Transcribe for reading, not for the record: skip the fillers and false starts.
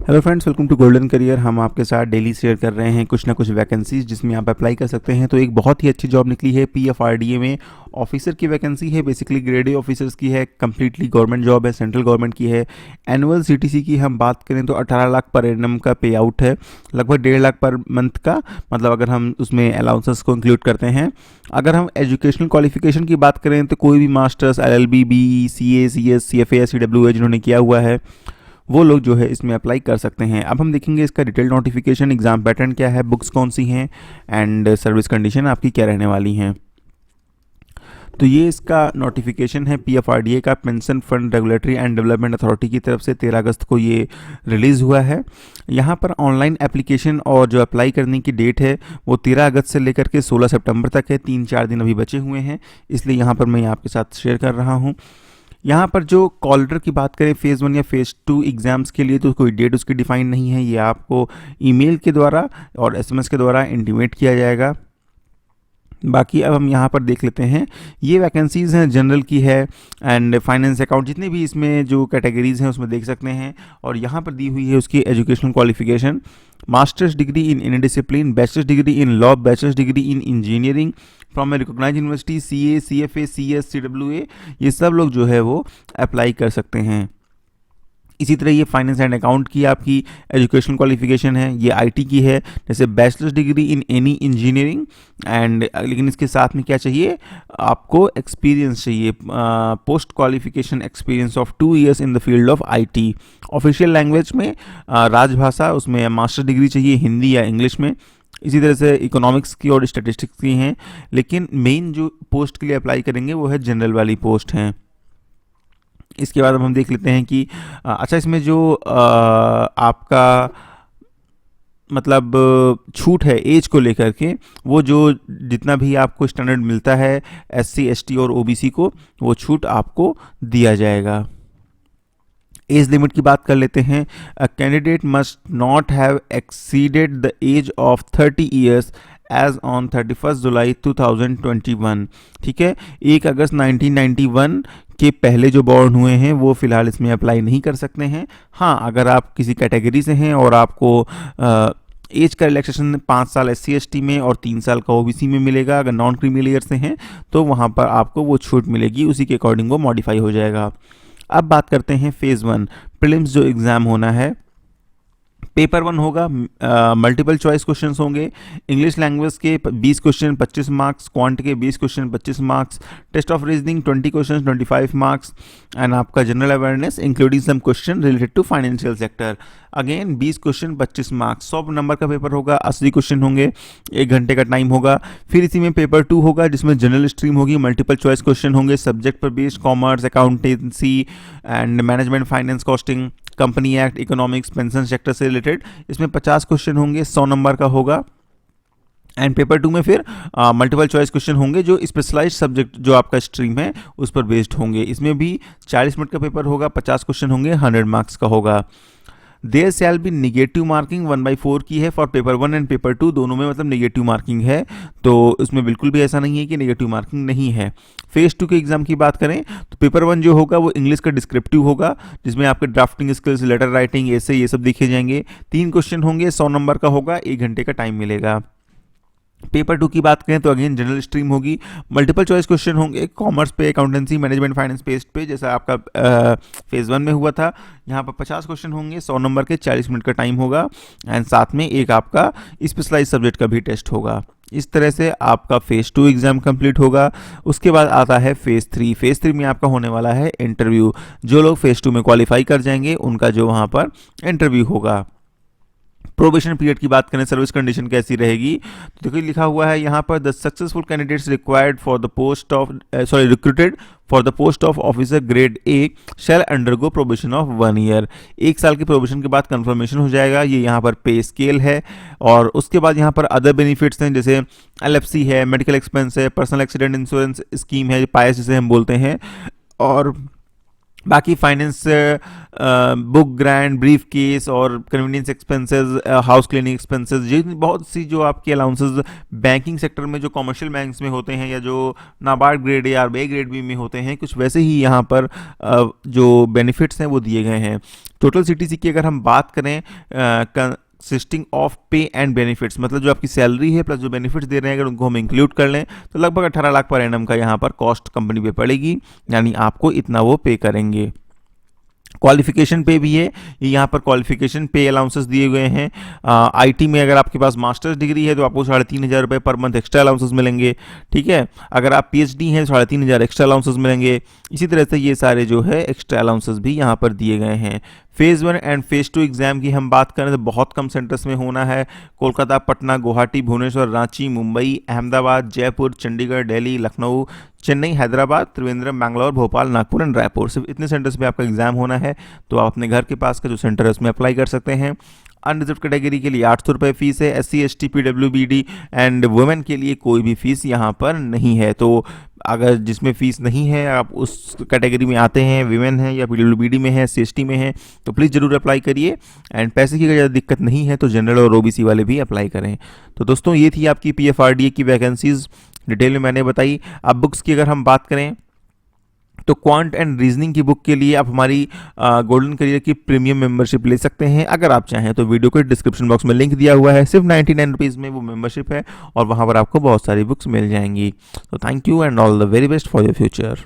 Hello friends, welcome to golden career. हम आपके साथ डेली शेयर कर रहे हैं कुछ ना कुछ वैकेंसीज जिसमें आप अप्लाई कर सकते हैं। तो एक बहुत ही अच्छी जॉब निकली है पीएफआरडीए में। ऑफिसर की वैकेंसी है, बेसिकली ग्रेड ए ऑफिसर्स की है। कंप्लीटली गवर्नमेंट जॉब है, सेंट्रल गवर्नमेंट की है। एनुअल सीटीसी की हम बात करें तो 18 लाख पर एनम का पे आउट है, लगभग 1.5 लाख पर मंथ का, मतलब अगर हम उसमें अलाउंसेस को इंक्लूड करते हैं। अगर हम एजुकेशनल क्वालिफिकेशन की बात करें तो कोई भी masters, LLB, BE, CA, CS, CFA, CWA जिन्होंने किया हुआ है वो लोग जो है इसमें अप्लाई कर सकते हैं। अब हम देखेंगे इसका डिटेल नोटिफिकेशन, एग्जाम पैटर्न क्या है, बुक्स कौन सी हैं एंड सर्विस कंडीशन आपकी क्या रहने वाली हैं। तो ये इसका नोटिफिकेशन है पीएफआरडीए का, pension fund regulatory and development authority की तरफ से 13 अगस्त को ये रिलीज़ हुआ है। यहाँ पर ऑनलाइन एप्लीकेशन और जो अप्लाई करने की डेट है वो 13 अगस्त से लेकर के 16 सितंबर तक है। 3-4 दिन अभी बचे हुए हैं, इसलिए यहाँ पर मैं आपके साथ शेयर कर रहा हूँ। यहाँ पर जो कॉल लेटर की बात करें फेज़ 1 या फेज़ 2 एग्ज़ाम्स के लिए तो कोई डेट उसकी डिफाइन नहीं है, ये आपको ईमेल के द्वारा और एसएमएस के द्वारा इंटीमेट किया जाएगा। बाकी अब हम यहाँ पर देख लेते हैं, ये वैकेंसीज़ हैं जनरल की है एंड फाइनेंस अकाउंट, जितने भी इसमें जो कैटेगरीज़ हैं उसमें देख सकते हैं। और यहाँ पर दी हुई है उसकी educational qualification, masters degree in any discipline, bachelors degree in law, bachelors degree in engineering from a recognised university, CA, CFA, CS, CWA, ये सब लोग जो है वो अप्लाई कर सकते हैं। इसी तरह ये फाइनेंस एंड अकाउंट की आपकी एजुकेशनल क्वालिफिकेशन है, ये आईटी की है, जैसे bachelors degree in any engineering and, लेकिन इसके साथ में क्या चाहिए आपको, एक्सपीरियंस चाहिए, post qualification experience of 2 years in the field of IT. Official language में राजभाषा, उसमें मास्टर डिग्री चाहिए हिंदी या इंग्लिश में। इसी तरह से इकोनॉमिक्स की और स्टैटिस्टिक्स की हैं, लेकिन मेन जो पोस्ट के लिए अप्लाई करेंगे वो है जनरल वाली पोस्ट हैं। इसके बाद अब हम देख लेते हैं कि अच्छा इसमें जो आपका मतलब छूट है एज को लेकर के, वो जो जितना भी आपको स्टैंडर्ड मिलता है एससी, एसटी और ओबीसी को, वो छूट आपको दिया जाएगा। एज लिमिट की बात कर लेते हैं। A candidate must not have exceeded the age of 30 years age on 31 July 2021। ठीक है, 1 अगस्त 1991 के पहले जो बॉर्न हुए हैं वो फिलहाल इसमें अप्लाई नहीं कर सकते हैं। हाँ, अगर आप किसी कैटेगरी से हैं और आपको एज का रिलैक्सेशन 5 साल एससी एसटी में और 3 साल का ओबीसी में मिलेगा, अगर नॉन क्रीमी लेयर से हैं तो वहाँ पर आपको वो छूट मिलेगी, उसी के अकॉर्डिंग वो मॉडिफाई हो जाएगा। अब बात करते हैं फेज़ 1 प्रीलिम्स जो एग्ज़ाम होना है। पेपर 1 होगा, मल्टीपल चॉइस क्वेश्चंस होंगे। इंग्लिश लैंग्वेज के 20 क्वेश्चन 25 मार्क्स, क्वांट के 20 question 25 marks, test of reasoning 20 question 25 marks and आपका general awareness including some question related to financial sector, again 20 question 25 marks. 100 number का paper होगा, 80 question होंगे, 1 घंटे का time होगा। फिर इसी में पेपर 2 होगा जिसमें जनरल स्ट्रीम होगी, मल्टीपल चॉइस क्वेश्चन होंगे, सब्जेक्ट पर based, commerce, accountancy and management, finance, costing, company act, economics, pension sector से रिलेटेड। इसमें 50 क्वेश्चन होंगे, 100 नंबर का होगा। एंड पेपर 2 में फिर मल्टीपल चॉइस क्वेश्चन होंगे जो स्पेशलाइज्ड सब्जेक्ट जो आपका स्ट्रीम है उस पर बेस्ड होंगे। इसमें भी 40 मिनट का पेपर होगा, 50 क्वेश्चन होंगे, 100 मार्क्स का होगा। There shall be negative marking 1/4 की है फॉर पेपर 1 एंड पेपर 2, दोनों में मतलब निगेटिव मार्किंग है, तो उसमें बिल्कुल भी ऐसा नहीं है कि निगेटिव मार्किंग नहीं है। फेज़ 2 के एग्जाम की बात करें तो पेपर 1 जो होगा वो इंग्लिश का डिस्क्रिप्टिव होगा, जिसमें आपके ड्राफ्टिंग स्किल्स, लेटर राइटिंग, ऐसे ये सब दिखे जाएंगे। 3 क्वेश्चन होंगे, 100 नंबर का होगा, 1 घंटे का टाइम मिलेगा। पेपर 2 की बात करें तो अगेन जनरल स्ट्रीम होगी, मल्टीपल चॉइस क्वेश्चन होंगे, कॉमर्स पे, अकाउंटेंसी, मैनेजमेंट, फाइनेंस बेस्ड पे, जैसा आपका फेज़ 1 में हुआ था। यहाँ पर 50 क्वेश्चन होंगे, 100 नंबर के, 40 मिनट का टाइम होगा एंड साथ में एक आपका स्पेशलाइज सब्जेक्ट का भी टेस्ट होगा। इस तरह से आपका फेज़ 2 एग्जाम कंप्लीट होगा। उसके बाद आता है फेज़ 3। फेज़ 3 में आपका होने वाला है इंटरव्यू। जो लोग फेज़ 2 में क्वालिफाई कर जाएंगे उनका जो वहाँ पर इंटरव्यू होगा। प्रोबेशन पीरियड की बात करें, सर्विस कंडीशन कैसी रहेगी, तो देखिए लिखा हुआ है यहाँ पर, the successful candidates required for the post of recruited for the post of officer grade A shall undergo probation of 1 year. 1 साल की प्रोबेशन के बाद कंफर्मेशन हो जाएगा। ये यहाँ पर पे स्केल है और उसके बाद यहाँ पर अदर बेनिफिट्स हैं, जैसे एलएफसी है, मेडिकल एक्सपेंस है, पर्सनल एक्सीडेंट इंश्योरेंस स्कीम है, पायस जिसे हम बोलते हैं, और बाकी finance, book grant, brief case और convenience expenses, house cleaning expenses, ये बहुत सी जो आपके अलाउंसेस बैंकिंग सेक्टर में जो कमर्शियल बैंक्स में होते हैं या जो नाबार्ड ग्रेड ए या बे ग्रेड बी में होते हैं, कुछ वैसे ही यहाँ पर जो बेनिफिट्स हैं वो दिए गए हैं। टोटल सीटीसी की अगर हम बात करें, कंसिस्टिंग ऑफ पे एंड बेनिफिट्स, मतलब जो आपकी सैलरी है प्लस जो बेनिफिट्स दे रहे हैं अगर उनको हम इंक्लूड कर लें तो लगभग 18 लाख पर एनम का यहाँ पर कॉस्ट कंपनी पे पड़ेगी, यानी आपको इतना वो पे करेंगे। क्वालिफिकेशन पे भी है, ये यहाँ पर क्वालिफिकेशन पे अलाउंसेस दिए हुए हैं। आईटी में अगर आपके पास मास्टर्स डिग्री है तो आपको 3,500 रुपये पर मंथ एक्स्ट्रा अलाउंसेस मिलेंगे, ठीक है। अगर आप पीएचडी हैं 3,500 एक्स्ट्रा अलाउंसेस मिलेंगे। इसी तरह से ये सारे जो है एक्स्ट्रा अलाउंसेस भी यहाँ पर दिए गए हैं। फेज़ 1 एंड फेज़ 2 एग्जाम की हम बात करें तो बहुत कम सेंटर्स में होना है। कोलकाता, पटना, गुवाहाटी, भुवनेश्वर, रांची, मुंबई, अहमदाबाद, जयपुर, चंडीगढ़, दिल्ली, लखनऊ, चेन्नई, हैदराबाद, त्रिवेंद्रम, बैंगलोर, भोपाल, नागपुर एंड रायपुर, सिर्फ इतने सेंटर्स में आपका एग्जाम होना है। तो आप अपने घर के पास का जो सेंटर है उसमें अप्लाई कर सकते हैं। अनरिजर्व कैटेगरी के लिए 800 रुपये फीस है। SC, ST, PWBD and women के लिए कोई भी फीस यहाँ पर नहीं है। तो अगर जिसमें फ़ीस नहीं है, आप उस कैटेगरी में आते हैं, वीमेन है या पीडब्ल्यूबीडी में है, सीएसटी में है, तो प्लीज़ ज़रूर अप्लाई करिए। एंड पैसे की अगर ज़्यादा दिक्कत नहीं है तो जनरल और ओबीसी वाले भी अप्लाई करें। तो दोस्तों ये थी आपकी पीएफआरडीए की वैकेंसीज़, डिटेल में मैंने बताई। अब बुक्स की अगर हम बात करें तो क्वांट एंड रीजनिंग की बुक के लिए आप हमारी गोल्डन करियर की प्रीमियम मेंबरशिप ले सकते हैं। अगर आप चाहें तो वीडियो के डिस्क्रिप्शन बॉक्स में लिंक दिया हुआ है, सिर्फ 99 रुपीज़ में वो मेंबरशिप है और वहाँ पर आपको बहुत सारी बुक्स मिल जाएंगी। तो thank you and all the very best for your future.